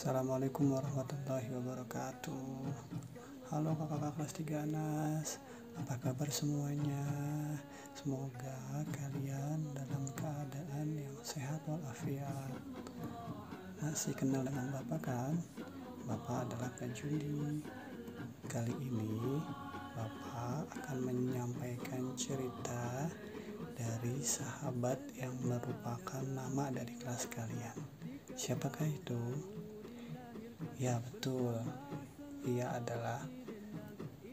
Assalamualaikum warahmatullahi wabarakatuh. Halo kakak-kakak kelas 3 Anas, apa kabar semuanya? Semoga kalian dalam keadaan yang sehat walafiat. Masih kenal dengan Bapak kan? Bapak adalah Pak Juli. Kali ini Bapak akan menyampaikan cerita dari sahabat yang merupakan nama dari kelas kalian. Siapakah itu? Ya betul, ia adalah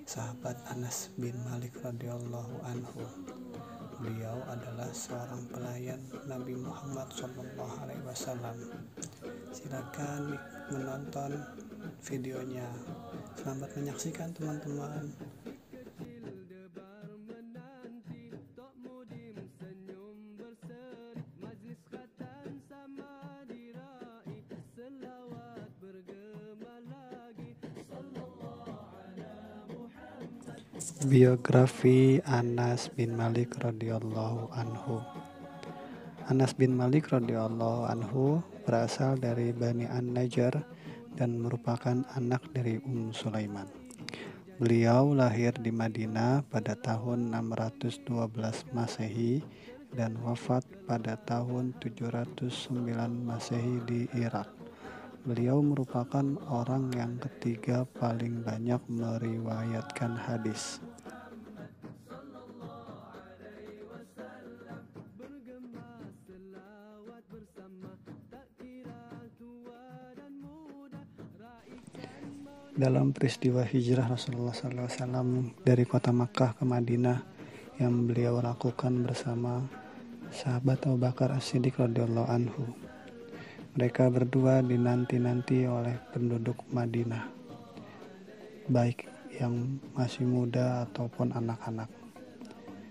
sahabat Anas bin Malik radhiyallahu anhu. Beliau adalah seorang pelayan Nabi Muhammad SAW. Silakan menonton videonya. Selamat menyaksikan teman-teman. Biografi Anas bin Malik radhiyallahu anhu. Anas bin Malik radhiyallahu anhu berasal dari Bani An-Najjar dan merupakan anak dari Sulaiman. Beliau lahir di Madinah pada tahun 612 Masehi dan wafat pada tahun 709 Masehi di Irak. Beliau merupakan orang yang ketiga paling banyak meriwayatkan hadis. Dalam peristiwa hijrah Rasulullah SAW dari kota Makkah ke Madinah yang beliau lakukan bersama sahabat Abu Bakar As-Siddiq radhiyallahu anhu. Mereka berdua dinanti-nanti oleh penduduk Madinah, baik yang masih muda ataupun anak-anak.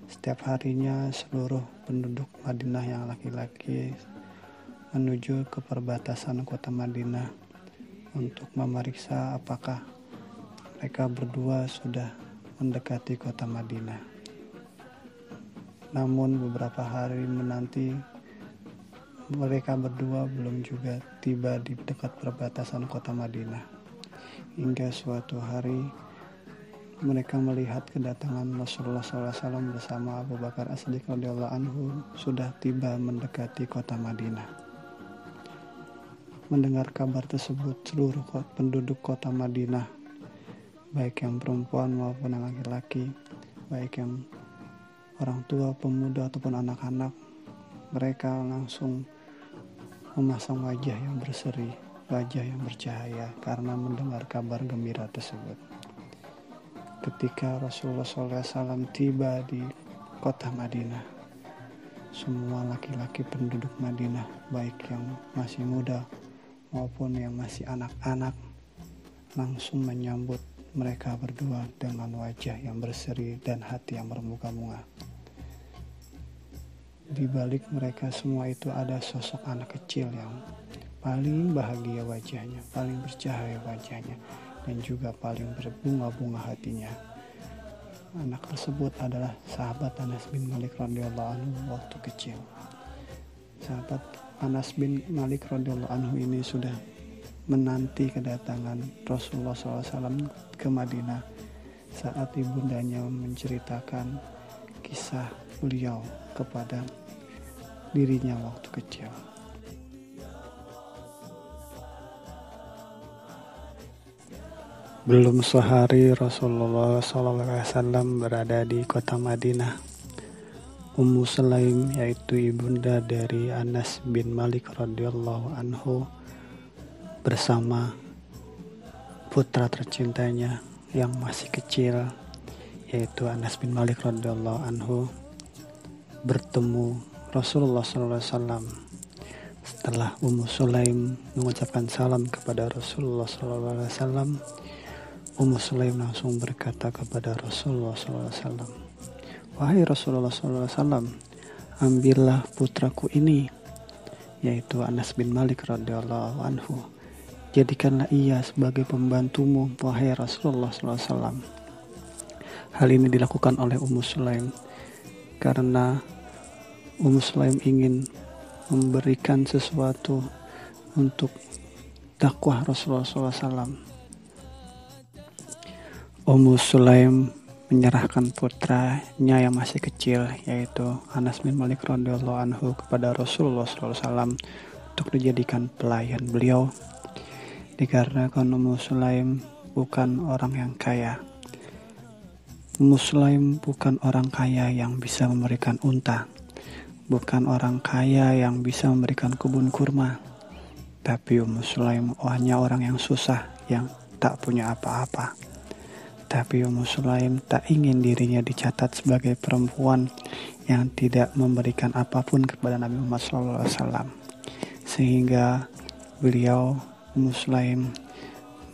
Setiap harinya seluruh penduduk Madinah yang laki-laki menuju ke perbatasan kota Madinah untuk memeriksa apakah mereka berdua sudah mendekati kota Madinah. Namun beberapa hari menanti mereka berdua belum juga tiba di dekat perbatasan kota Madinah. Hingga suatu hari mereka melihat kedatangan Rasulullah SAW bersama Abu Bakar As-Siddiq radhiyallahu anhu sudah tiba mendekati kota Madinah. Mendengar kabar tersebut, seluruh penduduk kota Madinah, baik yang perempuan maupun yang laki-laki, baik yang orang tua, pemuda ataupun anak-anak, mereka langsung memasang wajah yang berseri, wajah yang bercahaya karena mendengar kabar gembira tersebut. Ketika Rasulullah SAW tiba di kota Madinah, semua laki-laki penduduk Madinah, baik yang masih muda maupun yang masih anak-anak, langsung menyambut mereka berdua dengan wajah yang berseri dan hati yang bermunga-munga. Di balik mereka semua itu ada sosok anak kecil yang paling bahagia wajahnya, paling bercahaya wajahnya, dan juga paling berbunga-bunga hatinya. Anak tersebut adalah sahabat Anas bin Malik radhiyallahu anhu waktu kecil. Sahabat Anas bin Malik radhiyallahu anhu ini sudah menanti kedatangan Rasulullah SAW ke Madinah saat ibundanya menceritakan kisah beliau kepada dirinya waktu kecil. Belum sehari Rasulullah SAW berada di kota Madinah. Ummu Sulaim, yaitu ibunda dari Anas bin Malik radhiyallahu anhu, bersama putra tercintanya yang masih kecil, yaitu Anas bin Malik radhiyallahu anhu, bertemu Rasulullah SAW. Setelah Ummu Sulaim mengucapkan salam kepada Rasulullah SAW, Ummu Sulaim langsung berkata kepada Rasulullah SAW, "Wahai Rasulullah SAW, ambillah putraku ini, yaitu Anas bin Malik radhiyallahu anhu. Jadikanlah ia sebagai pembantumu, wahai Rasulullah SAW." Hal ini dilakukan oleh Ummu Sulaim karena Ummu Sulaim ingin memberikan sesuatu untuk dakwah Rasulullah SAW. Ummu Sulaim menyerahkan putranya yang masih kecil, yaitu Anas bin Malik radhiyallahu anhu, kepada Rasulullah SAW untuk dijadikan pelayan beliau, dikarenakan Ummu Sulaim bukan orang yang kaya. Ummu Sulaim bukan orang kaya yang bisa memberikan unta, bukan orang kaya yang bisa memberikan kebun kurma, tapi Ummu Sulaim hanya orang yang susah, yang tak punya apa-apa. Tapi Ummu Sulaim tak ingin dirinya dicatat sebagai perempuan yang tidak memberikan apapun kepada Nabi Muhammad SAW. Sehingga beliau, Ummu Sulaim,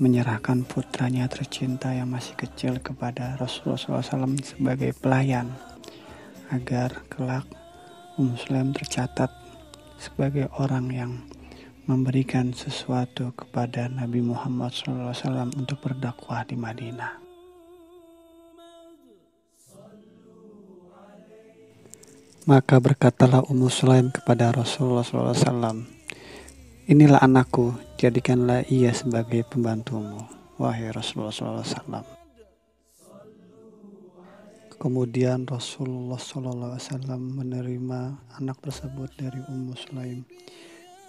menyerahkan putranya tercinta yang masih kecil kepada Rasulullah SAW sebagai pelayan, agar kelak Ummu Sulaim tercatat sebagai orang yang memberikan sesuatu kepada Nabi Muhammad SAW untuk berdakwah di Madinah. Maka berkatalah Ummu Sulaim kepada Rasulullah SAW, "Inilah anakku, jadikanlah ia sebagai pembantumu, wahai Rasulullah SAW." Kemudian Rasulullah SAW menerima anak tersebut dari Ummu Sulaim,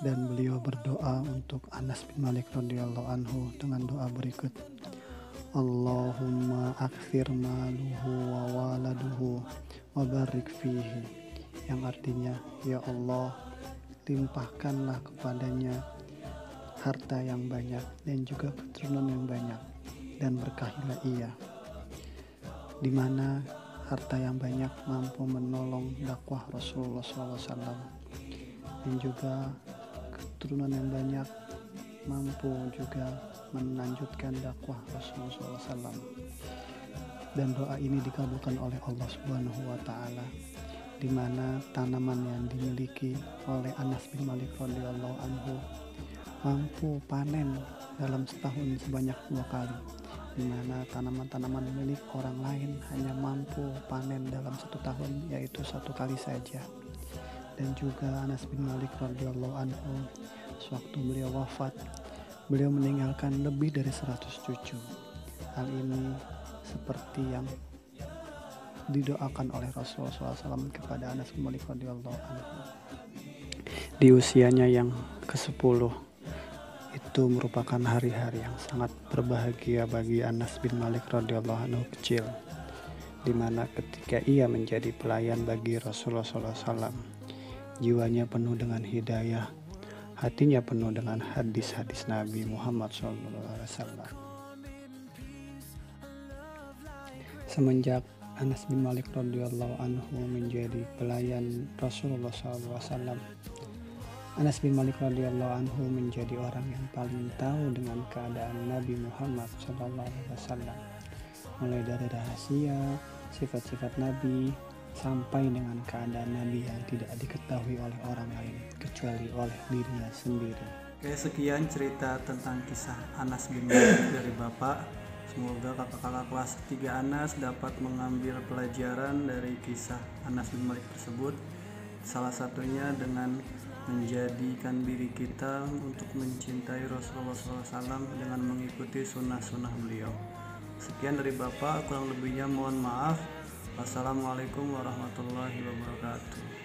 dan beliau berdoa untuk Anas bin Malik radhiyallahu anhu dengan doa berikut: Allahumma akthir maluhu wa waladuhu wa barik fihi, yang artinya, ya Allah, limpahkanlah kepadanya harta yang banyak dan juga keturunan yang banyak, dan berkahilah ia. Di mana harta yang banyak mampu menolong dakwah Rasulullah SAW, dan juga keturunan yang banyak mampu juga melanjutkan dakwah Rasulullah SAW. Dan doa ini dikabulkan oleh Allah Subhanahu wa Ta'ala, di mana tanaman yang dimiliki oleh Anas bin Malik radhiyallahu anhu mampu panen dalam setahun sebanyak 2 kali, di mana tanaman-tanaman milik orang lain hanya mampu panen dalam 1 tahun, yaitu 1 kali saja. Dan juga Anas bin Malik radhiyallahu anhu, sewaktu beliau wafat, beliau meninggalkan lebih dari 100 cucu. Hal ini seperti yang didoakan oleh Rasulullah SAW kepada Anas bin Malik radhiyallahu anhu. Di usianya yang ke-10, itu merupakan hari-hari yang sangat berbahagia bagi Anas bin Malik radhiyallahu anhu kecil, di mana ketika ia menjadi pelayan bagi Rasulullah SAW, jiwanya penuh dengan hidayah, hatinya penuh dengan hadis-hadis Nabi Muhammad SAW. Semenjak Anas bin Malik radhiyallahu anhu menjadi pelayan Rasulullah SAW, Anas bin Malik radhiyallahu anhu menjadi orang yang paling tahu dengan keadaan Nabi Muhammad SAW, mulai dari rahasia, sifat-sifat Nabi, sampai dengan keadaan Nabi yang tidak diketahui oleh orang lain kecuali oleh dirinya sendiri. Oke, sekian cerita tentang kisah Anas bin Malik dari Bapak. Semoga kakak-kakak kelas 3 Anas dapat mengambil pelajaran dari kisah Anas bin Malik tersebut. Salah satunya dengan menjadikan diri kita untuk mencintai Rasulullah SAW dengan mengikuti sunnah-sunnah beliau. Sekian dari Bapak, kurang lebihnya mohon maaf. Wassalamualaikum warahmatullahi wabarakatuh.